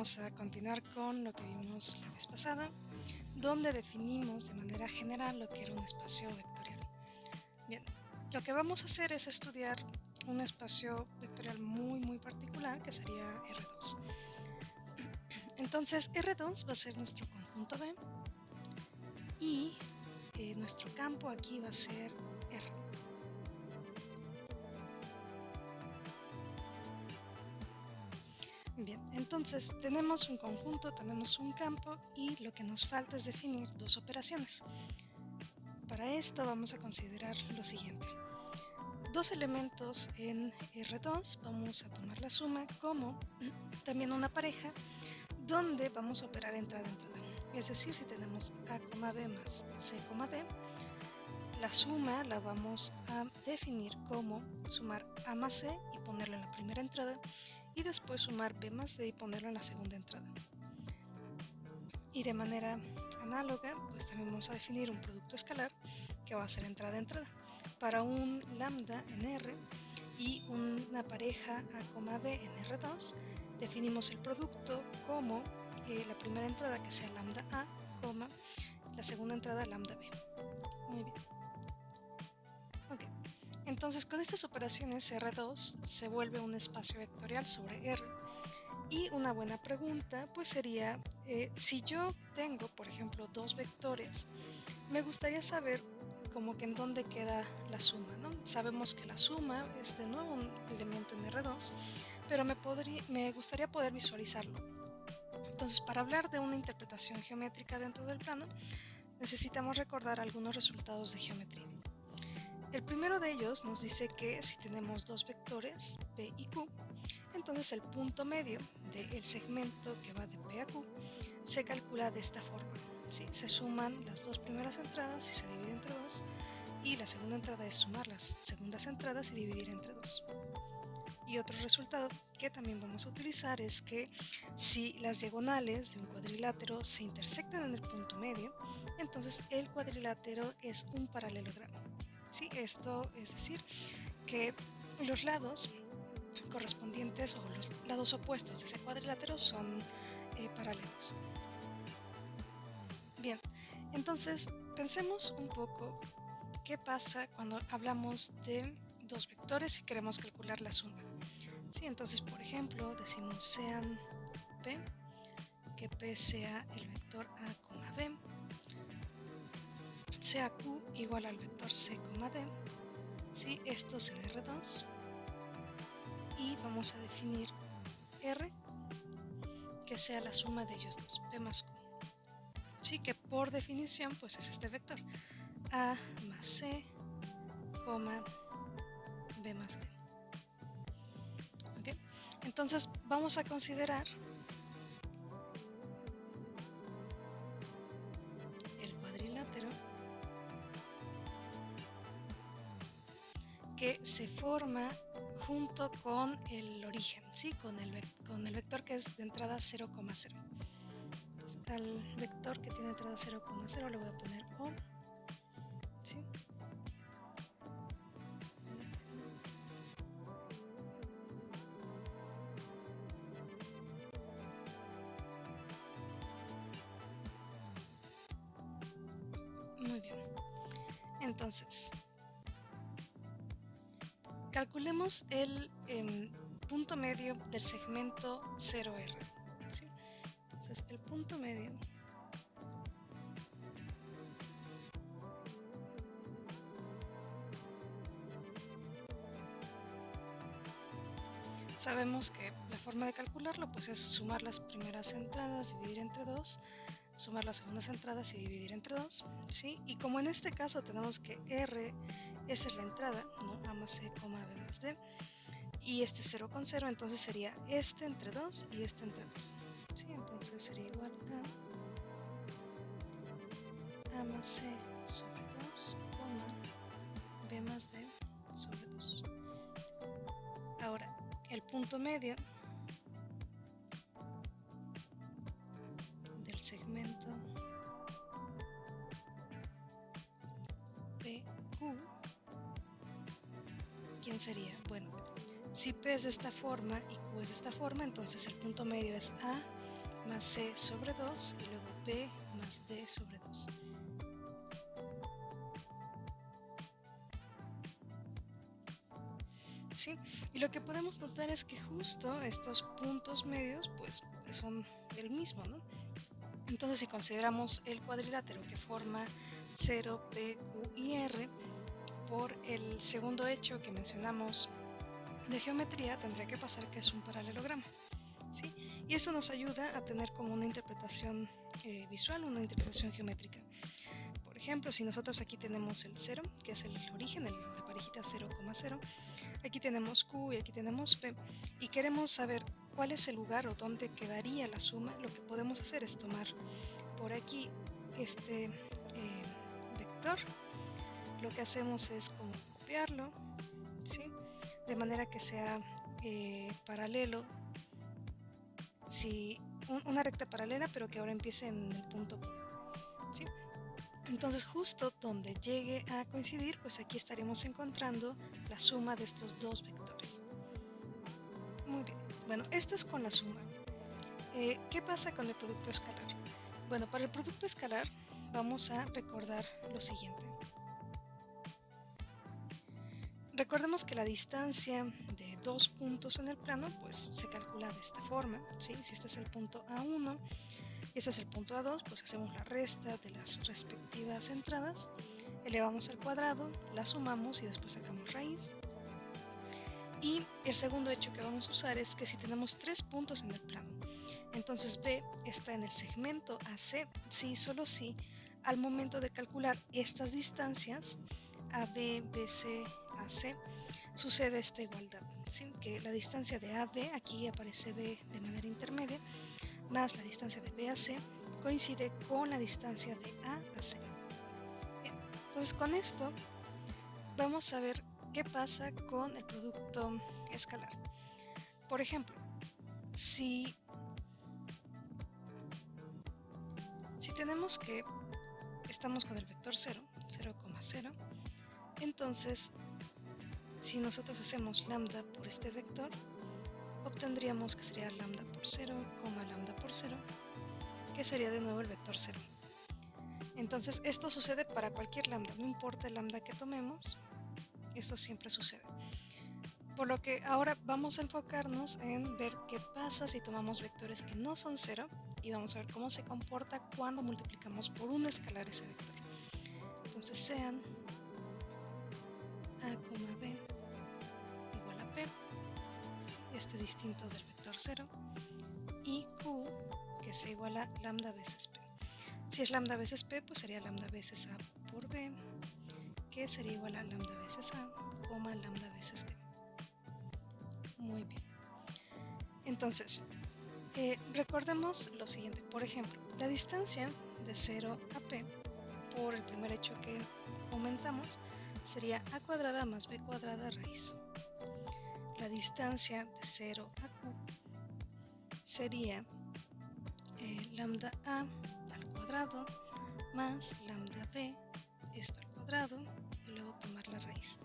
Vamos a continuar con lo que vimos la vez pasada, donde definimos de manera general lo que era un espacio vectorial. Bien, lo que vamos a hacer es estudiar un espacio vectorial muy particular, que sería R2. Entonces R2 va a ser nuestro conjunto B y nuestro campo aquí va a ser R. Bien, entonces tenemos un conjunto, tenemos un campo y lo que nos falta es definir dos operaciones. Para esto vamos a considerar lo siguiente. Dos elementos en R2, vamos a tomar la suma como también una pareja donde vamos a operar entrada-entrada. Es decir, si tenemos A, B más C, D, la suma la vamos a definir como sumar A más C y ponerlo en la primera entrada y después sumar B más D y ponerlo en la segunda entrada. Y de manera análoga, pues también vamos a definir un producto escalar que va a ser entrada-entrada. Para un lambda en R y una pareja A, B en R2, definimos el producto como la primera entrada que sea lambda A, la segunda entrada lambda B. Muy bien. Ok. Entonces con estas operaciones R2 se vuelve un espacio vectorial sobre R. Y una buena pregunta pues sería, si yo tengo por ejemplo dos vectores, me gustaría saber como que en dónde queda la suma, ¿no? Sabemos que la suma es de nuevo un elemento en R2, pero me gustaría poder visualizarlo. Entonces, para hablar de una interpretación geométrica dentro del plano, necesitamos recordar algunos resultados de geometría. El primero de ellos nos dice que si tenemos dos vectores, P y Q, entonces el punto medio del segmento que va de P a Q se calcula de esta forma. ¿Sí? Se suman las dos primeras entradas y se divide entre 2, y la segunda entrada es sumar las segundas entradas y dividir entre 2. Y otro resultado que también vamos a utilizar es que si las diagonales de un cuadrilátero se intersectan en el punto medio, entonces el cuadrilátero es un paralelogramo. ¿Sí? Esto es decir que los lados correspondientes o los lados opuestos de ese cuadrilátero son paralelos. Bien, entonces pensemos un poco qué pasa cuando hablamos de dos vectores y queremos calcular la suma. Sí, entonces por ejemplo decimos sean P, que P sea el vector A, B, sea Q igual al vector C, D, ¿sí? Estos en R2, y vamos a definir R que sea la suma de ellos dos, P más Q. Sí, que por definición pues es este vector A más C, B más D. ¿Okay? Entonces vamos a considerar el cuadrilátero que se forma junto con el origen, ¿sí? con el vector que es de entrada 0,0. Al vector que tiene entrada 0,0 le voy a poner O, ¿sí? Muy bien. Entonces, calculemos el punto medio del segmento 0R. ¿Sí? Entonces, el punto medio sabemos que la forma de calcularlo pues es sumar las primeras entradas, dividir entre 2, sumar las segundas entradas y dividir entre 2, ¿sí? Y como en este caso tenemos que R esa es la entrada, ¿no? A más C, B más D, y este 0 con 0, entonces sería este entre 2 y este entre 2, ¿sí? Entonces sería igual a más C sobre 2, B más D sobre 2. Ahora, el punto medio del segmento PQ, ¿quién sería? Bueno, si P es de esta forma y Q es de esta forma, entonces el punto medio es A más C sobre 2 y luego B más D sobre 2. ¿Sí? Y lo que podemos notar es que justo estos puntos medios pues son el mismo, ¿no? Entonces si consideramos el cuadrilátero que forma 0, P, Q y R por el segundo hecho que mencionamos de geometría, tendría que pasar que es un paralelogramo, ¿sí? Y eso nos ayuda a tener como una interpretación visual, una interpretación geométrica. Por ejemplo, si nosotros aquí tenemos el 0, que es el origen, la parejita 0, 0, aquí tenemos Q y aquí tenemos P, y queremos saber cuál es el lugar o dónde quedaría la suma, lo que podemos hacer es tomar por aquí este vector. Lo que hacemos es como copiarlo, ¿sí? De manera que sea paralelo, si una recta paralela, pero que ahora empiece en el punto Q, ¿sí? Entonces justo donde llegue a coincidir, pues aquí estaremos encontrando la suma de estos dos vectores. Muy bien, bueno, esto es con la suma. ¿Qué pasa con el producto escalar? Bueno, para el producto escalar vamos a recordar lo siguiente. Recordemos que la distancia de dos puntos en el plano pues se calcula de esta forma, ¿sí? Si este es el punto A1 y este es el punto A2, pues hacemos la resta de las respectivas entradas, elevamos al cuadrado, la sumamos y después sacamos raíz. Y el segundo hecho que vamos a usar es que si tenemos tres puntos en el plano, entonces B está en el segmento AC, sí, solo si al momento de calcular estas distancias AB, BC, AC, sucede esta igualdad, ¿sí? Que la distancia de AB, aquí aparece B de manera intermedia, más la distancia de B a C coincide con la distancia de A a C. Bien, entonces con esto vamos a ver qué pasa con el producto escalar. Por ejemplo, si tenemos que estamos con el vector 0, 0, 0, entonces si nosotros hacemos lambda por este vector, obtendríamos que sería lambda por 0, lambda por 0, que sería de nuevo el vector 0. Entonces esto sucede para cualquier lambda, no importa el lambda que tomemos, esto siempre sucede. Por lo que ahora vamos a enfocarnos en ver qué pasa si tomamos vectores que no son 0 y vamos a ver cómo se comporta cuando multiplicamos por un escalar ese vector. Entonces sean A, B igual a P, este distinto del vector 0, y Q que sea igual a lambda veces P. Si es lambda veces P, pues sería lambda veces A por B, que sería igual a lambda veces A, lambda veces B. Muy bien. Entonces, recordemos lo siguiente. Por ejemplo, la distancia de 0 a P, por el primer hecho que aumentamos, sería A cuadrada más B cuadrada raíz. La distancia de 0 a Q sería lambda A al cuadrado más lambda B, esto al cuadrado, y luego tomar la raíz.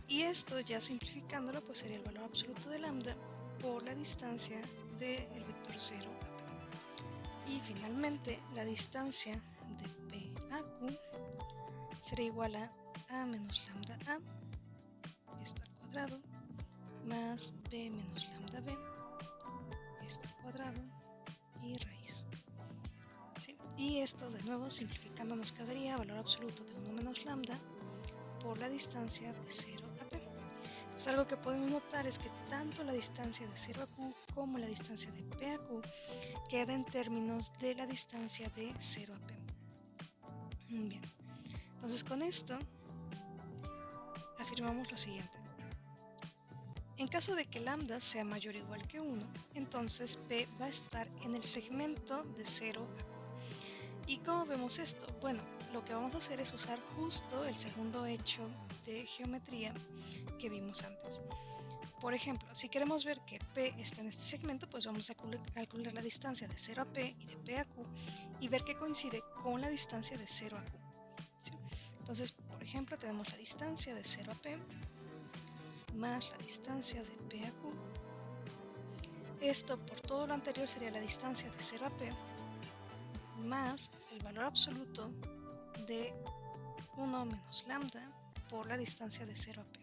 Y esto, ya simplificándolo, pues sería el valor absoluto de lambda por la distancia del vector 0 a P. Y finalmente, la distancia de P a Q será igual a menos lambda A, esto al cuadrado, más B menos lambda B, esto al cuadrado, y raíz. ¿Sí? Y esto, de nuevo, simplificando, nos quedaría valor absoluto de 1 menos lambda por la distancia de 0 a P. Entonces, algo que podemos notar es que tanto la distancia de 0 a Q como la distancia de P a Q queda en términos de la distancia de 0 a P. Bien, entonces con esto afirmamos lo siguiente. En caso de que lambda sea mayor o igual que 1, entonces P va a estar en el segmento de 0 a Q. ¿Y cómo vemos esto? Bueno, lo que vamos a hacer es usar justo el segundo hecho de geometría que vimos antes. Por ejemplo, si queremos ver que P está en este segmento, pues vamos a calcular la distancia de 0 a P y de P a Q y ver que coincide con la distancia de 0 a Q. ¿Sí? Entonces, por ejemplo, tenemos la distancia de 0 a P más la distancia de P a Q. Esto por todo lo anterior sería la distancia de 0 a P más el valor absoluto de 1 menos lambda por la distancia de 0 a P.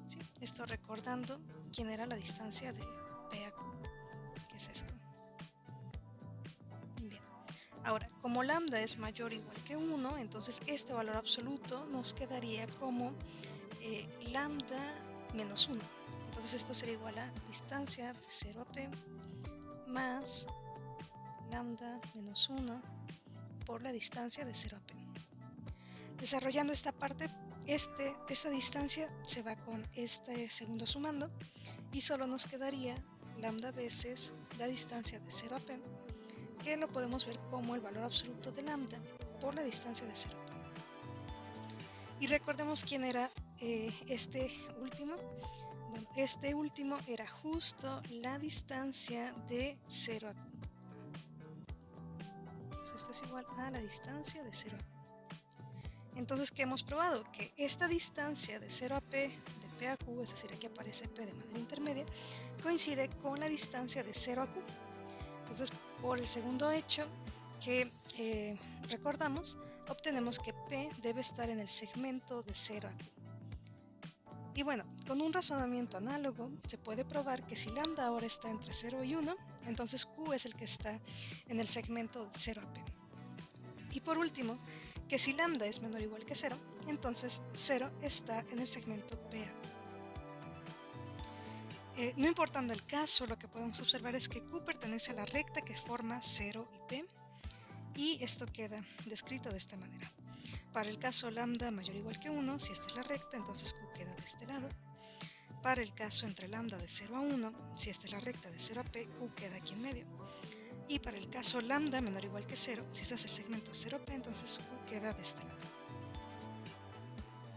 ¿Sí? Esto recordando quién era la distancia de P a Q, que es esto. Bien. Ahora, como lambda es mayor o igual que 1, entonces este valor absoluto nos quedaría como lambda menos 1. Entonces esto sería igual a distancia de 0 a P más lambda menos 1 por la distancia de 0 a P. Desarrollando esta parte, esta distancia se va con este segundo sumando y solo nos quedaría lambda veces la distancia de 0 a P, que lo podemos ver como el valor absoluto de lambda por la distancia de 0 a P. Y recordemos quién era este último. Bueno, este último era justo la distancia de 0 a Q. Entonces esto es igual a la distancia de 0 a Q. Entonces, ¿qué hemos probado? Que esta distancia de 0 a P, de P a Q, es decir, aquí aparece P de manera intermedia, coincide con la distancia de 0 a Q. Entonces, por el segundo hecho que recordamos, obtenemos que P debe estar en el segmento de 0 a Q. Y bueno, con un razonamiento análogo se puede probar que si lambda ahora está entre 0 y 1, entonces Q es el que está en el segmento de 0 a P. Y por último, que si lambda es menor o igual que 0, entonces 0 está en el segmento P a Q. No importando el caso, lo que podemos observar es que Q pertenece a la recta que forma 0 y P, y esto queda descrito de esta manera. Para el caso lambda mayor o igual que 1, si esta es la recta, entonces Q queda de este lado. Para el caso entre lambda de 0 a 1, si esta es la recta de 0 a P, Q queda aquí en medio. Y para el caso lambda menor o igual que 0, si este es el segmento 0P, entonces Q queda de este lado.